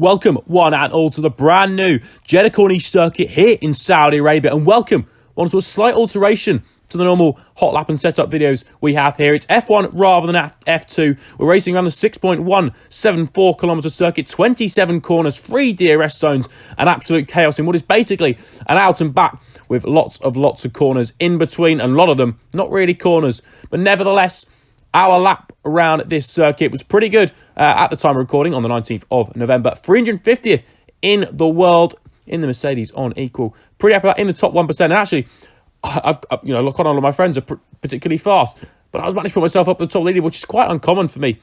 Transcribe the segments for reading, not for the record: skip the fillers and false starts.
Welcome one and all to the brand new Jeddah Corniche Circuit here in Saudi Arabia, and welcome on to a slight alteration to the normal hot lap and setup videos we have here. It's F1 rather than F2. We're racing around the 6.174 kilometre circuit, 27 corners, 3 DRS zones, and absolute chaos in what is basically an out and back with lots of corners in between, and a lot of them not really corners, but nevertheless, our lap around this circuit was pretty good at the time of recording on the 19th of November. 350th in the world in the Mercedes on equal. Pretty happy with that, in the top 1%. And actually, I've look on all of my friends are particularly fast, but I was managed to put myself up the top leader, which is quite uncommon for me,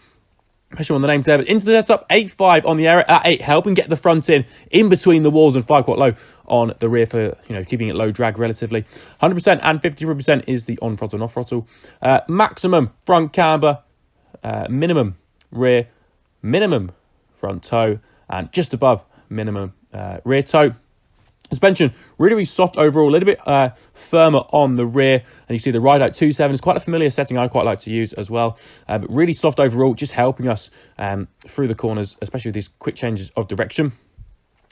especially on the names there. But into the setup, 8.5 on the air at 8, helping get the front in between the walls, and 5 quite low on the rear for keeping it low drag relatively. 100% and 53% is the on throttle and off throttle. Maximum front camber, minimum rear, minimum front toe, and just above minimum rear toe. Suspension, really soft overall, a little bit firmer on the rear. And you see the ride out 2.7 is quite a familiar setting I quite like to use as well. But really soft overall, just helping us through the corners, especially with these quick changes of direction.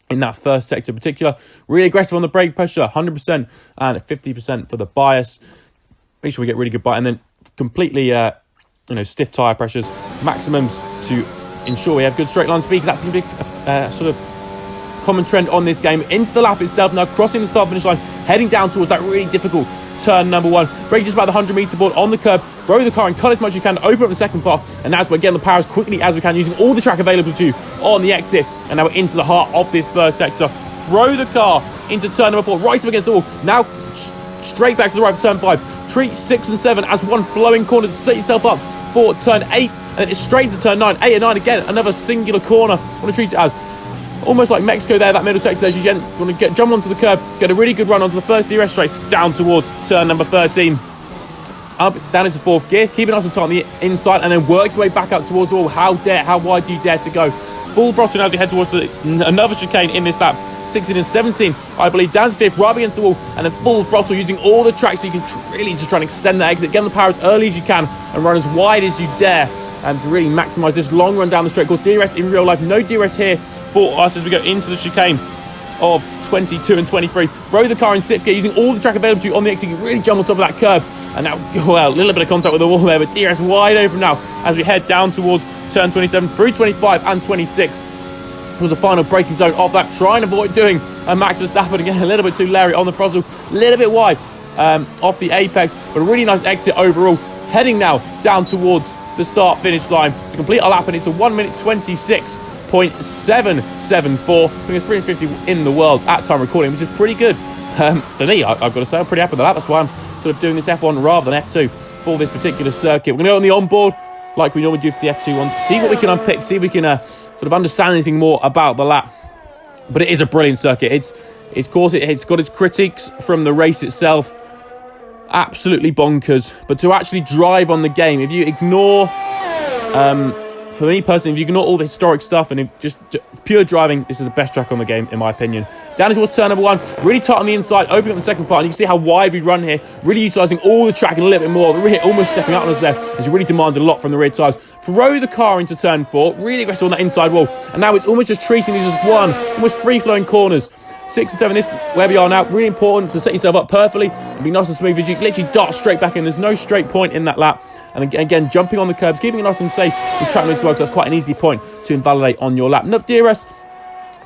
In that first sector in particular, really aggressive on the brake pressure, 100% and 50% for the bias. Make sure we get really good bite, and then completely stiff tyre pressures, maximums to ensure we have good straight line speed, because that seems to be sort of common trend on this game. Into the lap itself now, crossing the start finish line, heading down towards that really difficult turn number 1. Brake just about the 100 metre board on the curb, throw the car and cut as much as you can, open up the second part, and now we're getting the power as quickly as we can, using all the track available to you on the exit. And now we're into the heart of this first sector. Throw the car into turn number 4, right up against the wall. Now straight back to the right for turn 5. Treat 6 and 7 as one flowing corner to set yourself up for turn 8, and then it's straight into turn 9. 8 and 9 again, another singular corner. I want to treat it as almost like Mexico there, that middle sector there. You want to jump onto the curb, get a really good run onto the first DRS straight, down towards turn number 13. Up, down into 4th gear, keeping nice and tight on the inside, and then work your way back up towards the wall. How wide do you dare to go? Full throttle as we head towards another chicane in this lap. 16 and 17, I believe, down to 5th, right against the wall, and then full throttle, using all the tracks so you can really just try and extend that exit, get on the power as early as you can, and run as wide as you dare, and to really maximise this long run down the straight. Of course, DRS in real life, no DRS here for us as we go into the chicane of 22 and 23. Row the car in 6th gear, using all the track available to you on the exit. You can really jump on top of that curb, and now, well, a little bit of contact with the wall there, but DRS wide open now as we head down towards turn 27 through 25 and 26 for the final braking zone of that. Try and avoid doing a Max Verstappen again, a little bit too leery on the throttle, a little bit wide off the apex, but a really nice exit overall. Heading now down towards the start finish line to complete our lap, and it's a 1 minute 26.774. I think it's 350 in the world at time recording, which is pretty good for me. I've got to say, I'm pretty happy with that. That's why I'm sort of doing this F1 rather than F2 for this particular circuit. We're going to go on the onboard like we normally do for the F2 ones, see what we can unpick, see if we can sort of understand anything more about the lap. But it is a brilliant circuit. It's got its critiques from the race itself, absolutely bonkers. But to actually drive on the game, if you ignore, for me personally, if you ignore all the historic stuff and if just pure driving, this is the best track on the game, in my opinion. Down towards turn number 1, really tight on the inside, opening up the second part, and you can see how wide we run here, really utilising all the track and a little bit more. The rear almost stepping out on us there, as you really demand a lot from the rear tyres. Throw the car into turn 4, really aggressive on that inside wall, and now it's almost just treating these as one, almost free-flowing corners. 6 and 7, this where we are now, really important to set yourself up perfectly and be nice and smooth as you literally dart straight back in. There's no straight point in that lap, and again jumping on the curbs, keeping it nice and safe with track limits as well, because that's quite an easy point to invalidate on your lap. Enough DRS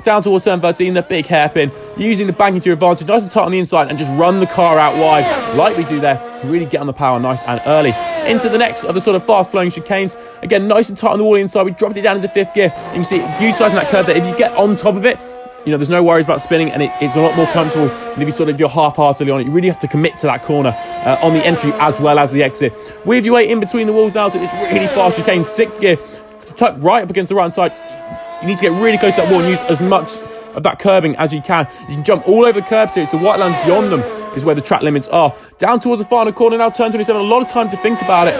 down towards turn 13, the big hairpin, using the banking to your advantage, nice and tight on the inside, and just run the car out wide like we do there. Really get on the power nice and early. Into the next of the sort of fast flowing chicanes, again nice and tight on the wall inside. We dropped it down into 5th gear. You can see utilising that curve there. If you get on top of it, there's no worries about spinning, and it's a lot more comfortable than if you're half-heartedly on it. You really have to commit to that corner on the entry as well as the exit. Weave your way in between the walls now to this really fast chicane. 6th gear, tuck right up against the right side. You need to get really close to that wall and use as much of that curbing as you can. You can jump all over the curbs here. It's the white lines beyond them is where the track limits are. Down towards the final corner now, turn 27. A lot of time to think about it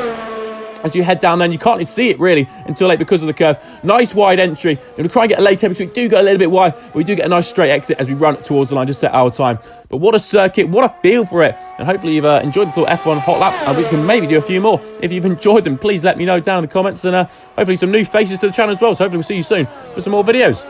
as you head down there, and you can't really see it really until late because of the curve. Nice wide entry. You're going to try and get a late entry, so we do go a little bit wide, but we do get a nice straight exit as we run towards the line to set our time. But what a circuit, what a feel for it. And hopefully you've enjoyed the little F1 hot lap, and we can maybe do a few more. If you've enjoyed them, please let me know down in the comments, and hopefully some new faces to the channel as well. So hopefully we'll see you soon for some more videos.